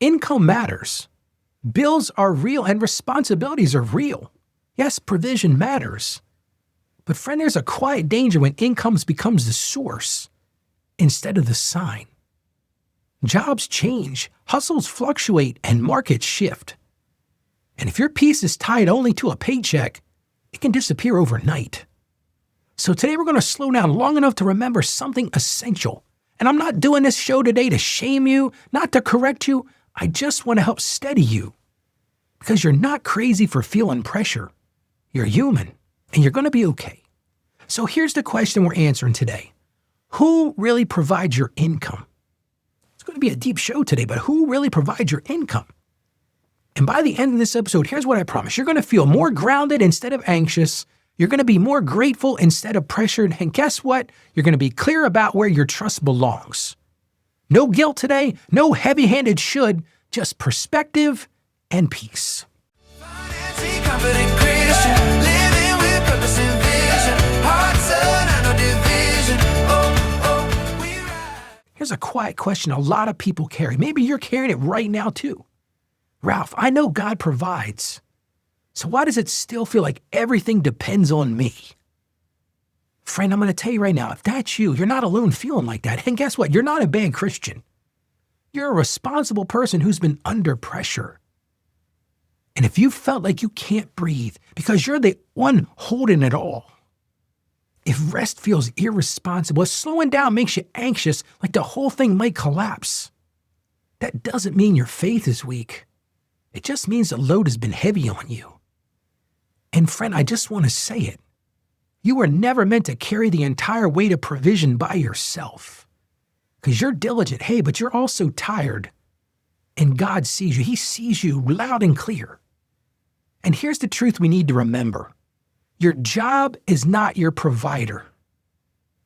Income matters. Bills are real and responsibilities are real. Yes, provision matters. But friend, there's a quiet danger when income becomes the source instead of the sign. Jobs change, hustles fluctuate, and markets shift. And if your peace is tied only to a paycheck, it can disappear overnight. So today we're going to slow down long enough to remember something essential. And I'm not doing this show today to shame you, not to correct you. I just want to help steady you. Because you're not crazy for feeling pressure. You're human, and you're going to be okay. So here's the question we're answering today. Who really provides your income? It's going to be a deep show today, but who really provides your income? And by the end of this episode, here's what I promise. You're going to feel more grounded instead of anxious. You're going to be more grateful instead of pressured. And guess what? You're going to be clear about where your trust belongs. No guilt today, no heavy-handed should, just perspective and peace. Here's a quiet question a lot of people carry. Maybe you're carrying it right now too. Ralph, I know God provides. So why does it still feel like everything depends on me? Friend, I'm going to tell you right now, if that's you, you're not alone feeling like that. And guess what? You're not a bad Christian. You're a responsible person who's been under pressure. And if you felt like you can't breathe because you're the one holding it all, if rest feels irresponsible, if slowing down makes you anxious, like the whole thing might collapse, that doesn't mean your faith is weak. It just means the load has been heavy on you. And friend, I just want to say it. You were never meant to carry the entire weight of provision by yourself. Because you're diligent, hey, but you're also tired. And God sees you. He sees you loud and clear. And here's the truth we need to remember. Your job is not your provider.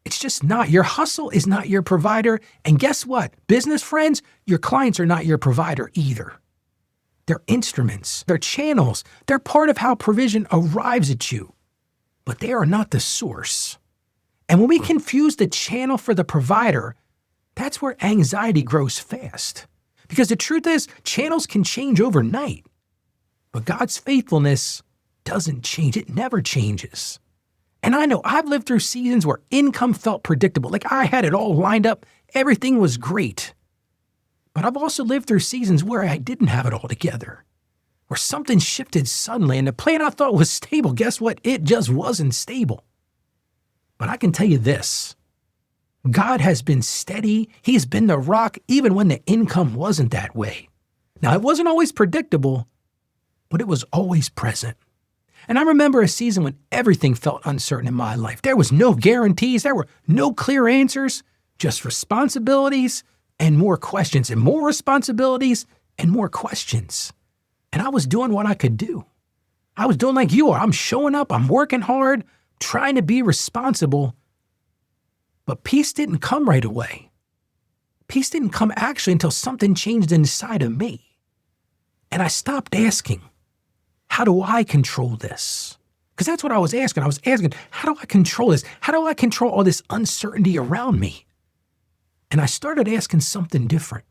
It's just not. Your hustle is not your provider. And guess what? Business friends, your clients are not your provider either. They're instruments. They're channels. They're part of how provision arrives at you. But they are not the source. And when we confuse the channel for the provider, that's where anxiety grows fast. Because the truth is, channels can change overnight. But God's faithfulness doesn't change. It never changes. And I know I've lived through seasons where income felt predictable. Like I had it all lined up. Everything was great. But I've also lived through seasons where I didn't have it all together. Where something shifted suddenly and the plan I thought was stable, guess what? It just wasn't stable. But I can tell you this. God has been steady. He's been the rock even when the income wasn't that way. Now, it wasn't always predictable, but it was always present. And I remember a season when everything felt uncertain in my life. There was no guarantees. There were no clear answers, just responsibilities and more questions and more responsibilities and more questions. And I was doing what I could do. I was doing like you are. I'm showing up. I'm working hard, trying to be responsible. But peace didn't come right away. Peace didn't come actually until something changed inside of me. And I stopped asking, how do I control this? Because that's what I was asking. I was asking, how do I control this? How do I control all this uncertainty around me? And I started asking something different.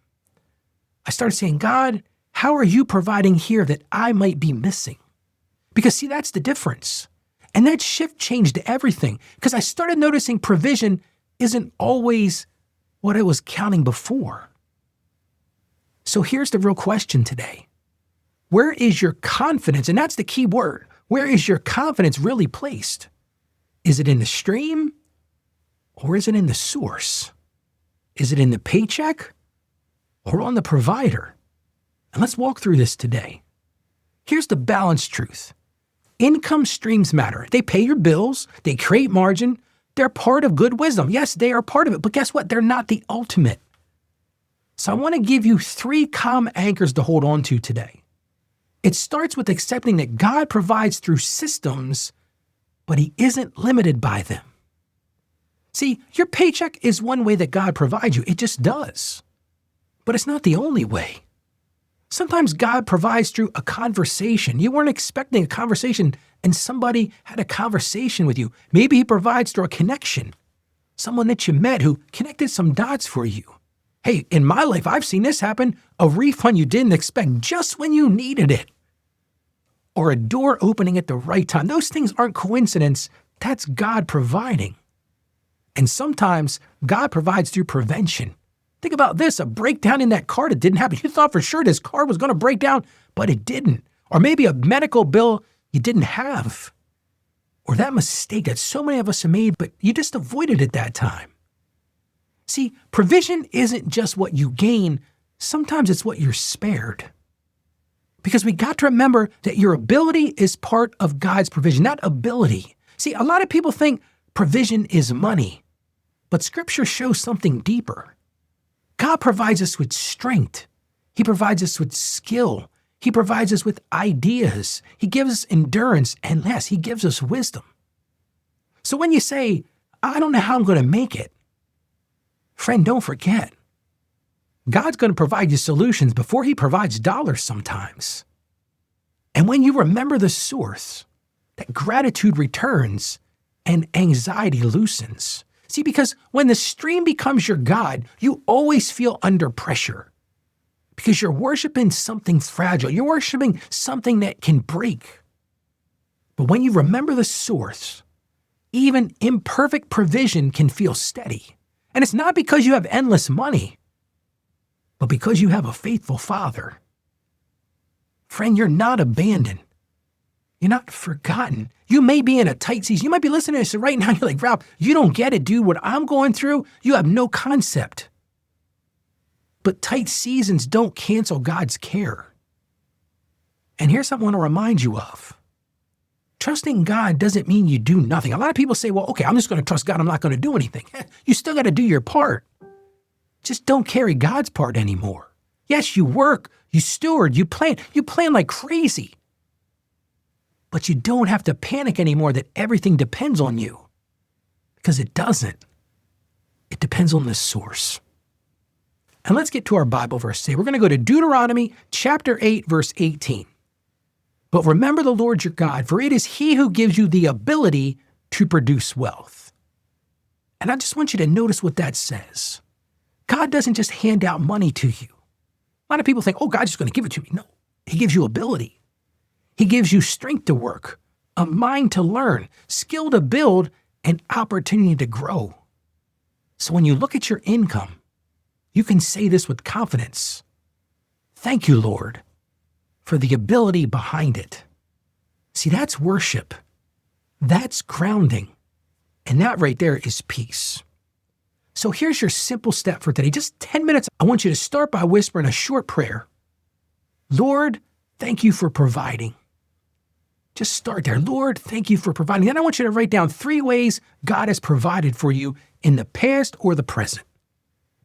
I started saying, God, how are you providing here that I might be missing? Because see, that's the difference. And that shift changed everything because I started noticing provision isn't always what I was counting before. So here's the real question today. Where is your confidence? And that's the key word. Where is your confidence really placed? Is it in the stream or is it in the source? Is it in the paycheck or on the provider? And let's walk through this today. Here's the balanced truth. Income streams matter. They pay your bills. They create margin. They're part of good wisdom. Yes, they are part of it. But guess what? They're not the ultimate. So I want to give you 3 calm anchors to hold on to today. It starts with accepting that God provides through systems, but He isn't limited by them. See, your paycheck is one way that God provides you. It just does. But it's not the only way. Sometimes God provides through a conversation. You weren't expecting a conversation, and somebody had a conversation with you. Maybe He provides through a connection, someone that you met who connected some dots for you. Hey, in my life, I've seen this happen. A refund you didn't expect just when you needed it. Or a door opening at the right time. Those things aren't coincidence. That's God providing. And sometimes God provides through prevention. Think about this, a breakdown in that car that didn't happen. You thought for sure this car was going to break down, but it didn't. Or maybe a medical bill you didn't have. Or that mistake that so many of us have made, but you just avoided it that time. See, provision isn't just what you gain. Sometimes it's what you're spared. Because we got to remember that your ability is part of God's provision, not ability. See, a lot of people think provision is money, but Scripture shows something deeper. God provides us with strength. He provides us with skill. He provides us with ideas. He gives us endurance, and yes, He gives us wisdom. So when you say, I don't know how I'm going to make it, friend, don't forget, God's going to provide you solutions before He provides dollars sometimes. And when you remember the source, that gratitude returns and anxiety loosens. See, because when the stream becomes your God, you always feel under pressure. Because you're worshiping something fragile. You're worshiping something that can break. But when you remember the source, even imperfect provision can feel steady. And it's not because you have endless money, but because you have a faithful Father. Friend, you're not abandoned. You're not forgotten. You may be in a tight season. You might be listening to this right now. You're like, Ralph, you don't get it, dude. What I'm going through, you have no concept. But tight seasons don't cancel God's care. And here's something I want to remind you of. Trusting God doesn't mean you do nothing. A lot of people say, well, okay, I'm just going to trust God. I'm not going to do anything. You still got to do your part. Just don't carry God's part anymore. Yes, you work, you steward, you plan like crazy. But you don't have to panic anymore that everything depends on you. Because it doesn't. It depends on the source. And let's get to our Bible verse today. We're going to go to Deuteronomy chapter 8, verse 18. But remember the Lord your God, for it is He who gives you the ability to produce wealth. And I just want you to notice what that says. God doesn't just hand out money to you. A lot of people think, oh, God's just going to give it to me. No, He gives you ability. He gives you strength to work, a mind to learn, skill to build, and opportunity to grow. So when you look at your income, you can say this with confidence. Thank you, Lord, for the ability behind it. See, that's worship. That's grounding. And that right there is peace. So here's your simple step for today. Just 10 minutes. I want you to start by whispering a short prayer. Lord, thank you for providing. Just start there. Lord, thank you for providing. Then I want you to write down 3 ways God has provided for you in the past or the present.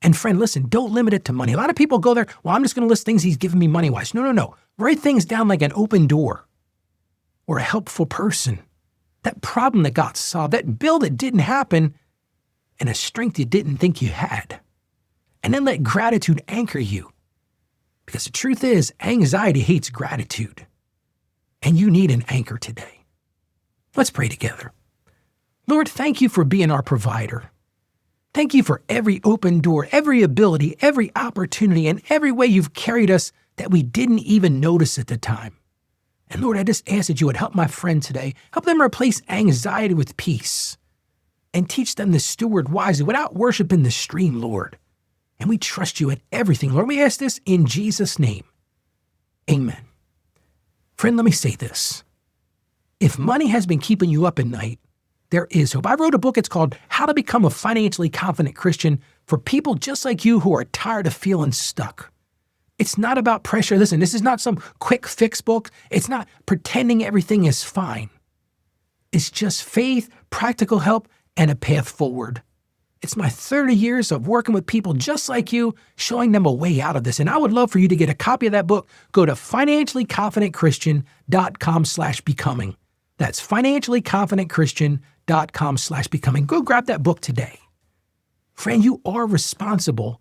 And friend, listen, don't limit it to money. A lot of people go there, well, I'm just going to list things He's given me money-wise. No. Write things down like an open door or a helpful person, that problem that got solved, that bill that didn't happen, and a strength you didn't think you had. And then let gratitude anchor you. Because the truth is, anxiety hates gratitude. And you need an anchor today. Let's pray together. Lord, thank you for being our provider. Thank you for every open door, every ability, every opportunity, and every way you've carried us that we didn't even notice at the time. And Lord, I just ask that you would help my friend today. Help them replace anxiety with peace and teach them to steward wisely without worshiping the stream, Lord. And we trust you in everything. Lord, we ask this in Jesus' name. Amen. Friend, let me say this. If money has been keeping you up at night, there is hope. I wrote a book, it's called How to Become a Financially Confident Christian for people just like you who are tired of feeling stuck. It's not about pressure. Listen, this is not some quick fix book. It's not pretending everything is fine. It's just faith, practical help, and a path forward. It's my 30 years of working with people just like you, showing them a way out of this. And I would love for you to get a copy of that book. Go to financiallyconfidentchristian.com/becoming. That's financiallyconfidentchristian.com/becoming. Go grab that book today. Friend, you are responsible,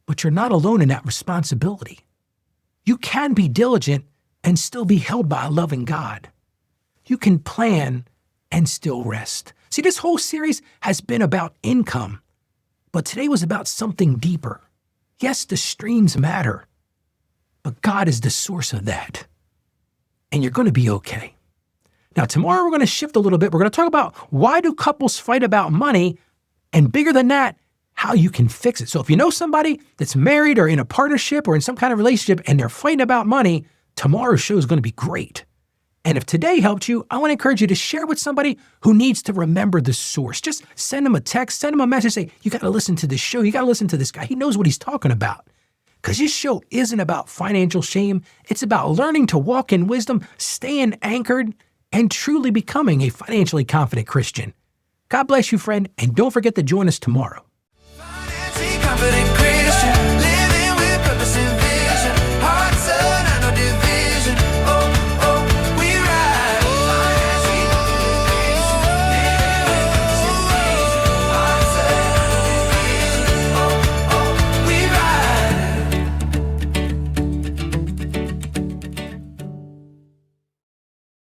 but you're not alone in that responsibility. You can be diligent and still be held by a loving God. You can plan and still rest. See, this whole series has been about income, but today was about something deeper. Yes, the streams matter, but God is the source of that. And you're going to be okay. Now, tomorrow we're going to shift a little bit. We're going to talk about why do couples fight about money, and bigger than that, how you can fix it. So if you know somebody that's married or in a partnership or in some kind of relationship and they're fighting about money, tomorrow's show is going to be great. And if today helped you, I want to encourage you to share with somebody who needs to remember the source. Just send them a text, send them a message, say, you got to listen to this show. You got to listen to this guy. He knows what he's talking about. Because this show isn't about financial shame. It's about learning to walk in wisdom, staying anchored, and truly becoming a financially confident Christian. God bless you, friend, and don't forget to join us tomorrow. Financially confident.